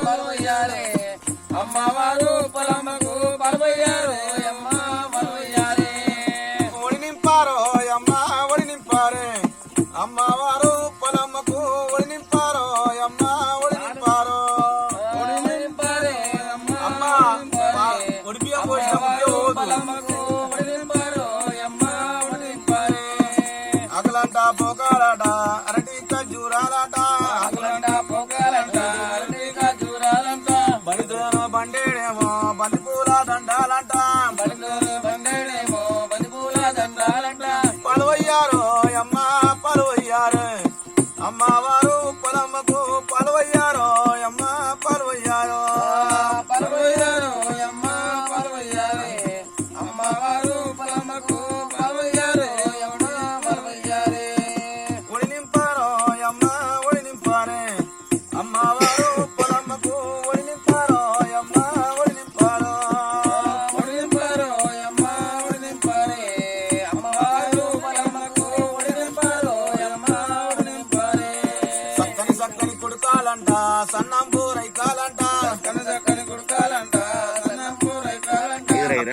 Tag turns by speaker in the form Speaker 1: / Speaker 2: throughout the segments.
Speaker 1: పలువయ్యారే అమ్మవారు పొలమ్మకు పలువయ్యారు అమ్మ పలువయ్యారే
Speaker 2: ఒడి నింపారో అమ్మ ఒడి నింపారే అమ్మవారు పొలమ్మకు ఒడి నింపారో అమ్మ ఒడి నింపారో
Speaker 1: నింపారే
Speaker 2: అమ్మ ఒడి బియ్యం పోసిన
Speaker 1: పొలమ్మకు ఒడి నింపారు అమ్మ ఒడి నింపారే
Speaker 2: అగలంట పోకాలట అరటి ఖర్జూరాలట
Speaker 1: అగలంట పోకాలంట అరటి ఖర్జూరాలంట
Speaker 2: బడిదోన బండేడేమో బంతి పూల దండాలంట
Speaker 1: బడిలోని బండేడేమో బంతి పూల దండాలంట
Speaker 2: పలువయ్యారో అమ్మ పలువయ్యారు అమ్మవారు పొలమ్మకు పలువయ్యారో అమ్మ పలువయ్యారో
Speaker 1: పలువయ్యారు అమ్మ పలువయ్యారే అమ్మవారు పొలమ్మకు పలువయ్యారు అమ్మ పలువయ్యారే
Speaker 2: ఒడి నింపారో అమ్మ ఒడి నింపారే అమ్మవారు పొలమ్మకు ఒడి నింపారో అమ్మ ఒడి నింపారో
Speaker 1: ఒడి నింపారు అమ్మ ఒడి నింపారే అమ్మవారు పొలమ్మకు ఒడి నింపారు అమ్మ ఒడి నింపారే
Speaker 2: సక్కని సక్కని కొడుకాలంట సన్నంబూరైకాలంట
Speaker 1: కన చక్కని కుడకాలంట సన్నపు రైకాలంట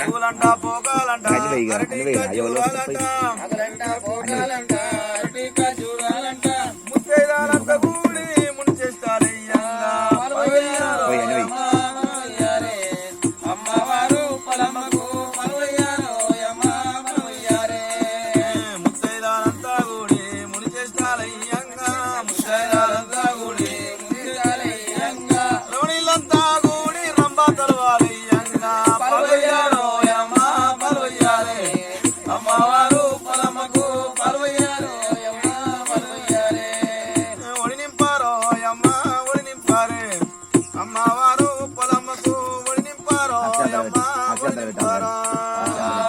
Speaker 2: పూలంట పోగాలంట అరటి ఖర్జూరాలంట
Speaker 1: అగలంట పోకాలంట అరటి ఖర్జూరాలంట
Speaker 2: ముత్తైదాలంత కూడి ముంచేస్తారయ్యంగా
Speaker 1: పలువయ్యారే అమ్మవారు పొలమ్మకు పలువయ్యారు అమ్మ పలువయ్యారే
Speaker 2: ముత్తైదాలంతా కూడి మునిచేస్తారయ్యంగా ముత్తైదాలంతా కూడి
Speaker 1: ముదిరాలయ్యంగా
Speaker 2: రోణిలంతా కూడి రంభ తలవాలయ్యంగా పలువయ్యారో అమ్మ పలువయ్యారే అమ్మవారు పొలమ్మకు పలువయ్యారో
Speaker 1: అమ్మ పలువయ్యారే
Speaker 2: ఒడి నింపారో అమ్మ ఒడి నింపారే అమ్మవారు పొలమ్మకు ఒడి నింపారో అమ్మ ఒడి నింపారో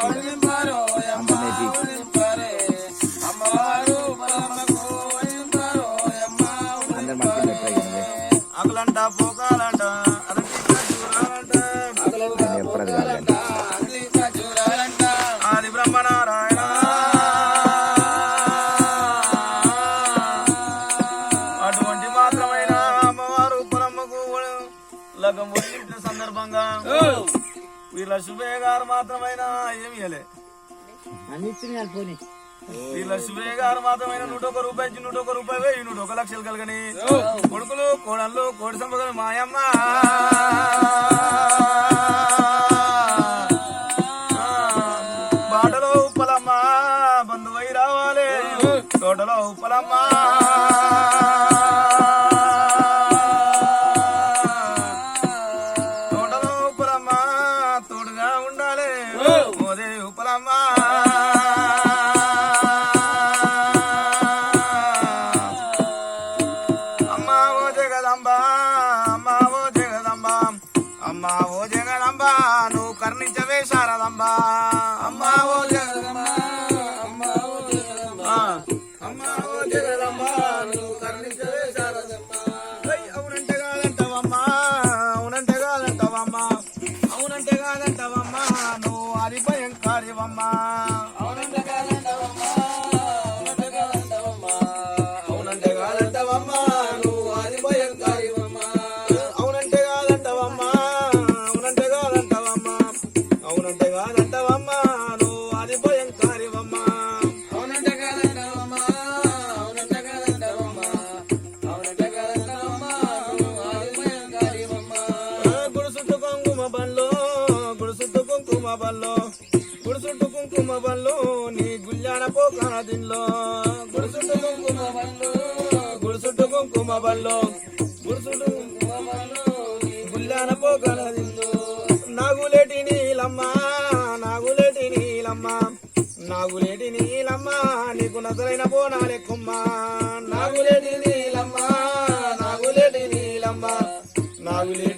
Speaker 1: ఒడి నింపారు అమ్మ ఒడి నింపారే అమ్మవారు పొలమ్మకు ఒడి నింపారు అమ్మ ఒడి నింపారే
Speaker 2: అగలంట పోకాలంట అరటి ఖర్జూరాలంట
Speaker 1: అగలంట పోకాలంట అరటి ఖర్జూరాలంట
Speaker 2: ఆది బ్రహ్మనారాయణ అటువంటి మాత్రమైన అమ్మవారు పొలమ్మకు లగం ఒడినింపిన సందర్భంగా వీళ్ళ శుభయ్య గారు మాత్రమైన ఏమి ఇయ్యలే వీళ్ళ శుభయ్య గారు మాత్రమైన 101 రూపాయి 101 రూపాయి 101 లక్షలు కలగని కొడుకులు కోడళ్ళు కోడి సంపదలు మాయమ్మ బాటలో ఉప్పలమ్మ బంధువై రావాలి తోటలో ఉప్పలమ్మ తోటలో ఉప్పలమ్మ తోడుగా ఉండాలి మోదే ఉప్పలమ్మ అమ్మ ఓ జగదంబ అమ్మ ఓ జగదంబ అమ్మ ఓ జగదంబ నువ్వు కర్ణించవే శారదంబ అమ్మ ఓ జగదంబ
Speaker 1: అమ్మ ఓ జగదంబ
Speaker 2: అమ్మ ఓ జగదంబ నువ్వు కర్ణించవే శారదంబ అవునంటే కాదంటావమ్మా అవునంటే కాదంటావమ్మా అవునంటే కాదంటావమ్మా నువ్వు అది భయంకారివమ్మా
Speaker 1: అవునంటే కాదంటావమ్మా అవునంటే కాదంటావమ్మా
Speaker 2: అవునంటే కాదంటావమ్మా నువ్వు అది భయంకారివమ్మా అవునంటే కాదంటావమ్మా అవునంటే కాదంటావమ్మా అవునంటే కాదంటావమ్మా నువ్వు అది భయంకారివమ్మా
Speaker 1: అవునంటే కాదంటావమ్మా అవునంటే కాదంటావమ్మా అవునంటే కాదంటావమ్మా నువ్వు ఆది భయంకారివమ్మా
Speaker 2: గుడుసుట్టు కుంకుమ బల్లో గుడుసుట్టు కుంకుమ బల్లో గుడుసుట్టు కుంకుమ బల్లో నీ గుల్యాన పోకాన దిన్లో గుడుసుట్టు కుంకుమ బల్లో గుడుసుట్టు కుంకుమ బల్లో గుడుసుట్టు కుంకుమ బల్లో నీ గుల్యాన పోకాన దిన్లో నాగులేటి నీలమ్మ నాగులేటి నీలమ్మ నాగులేటి నీలమ్మ నీకు నజరైన బోనాలెక్కుమ్మ నాగులేటి నీలమ్మ నాగులేటి నీలమ్మ నాగులేటి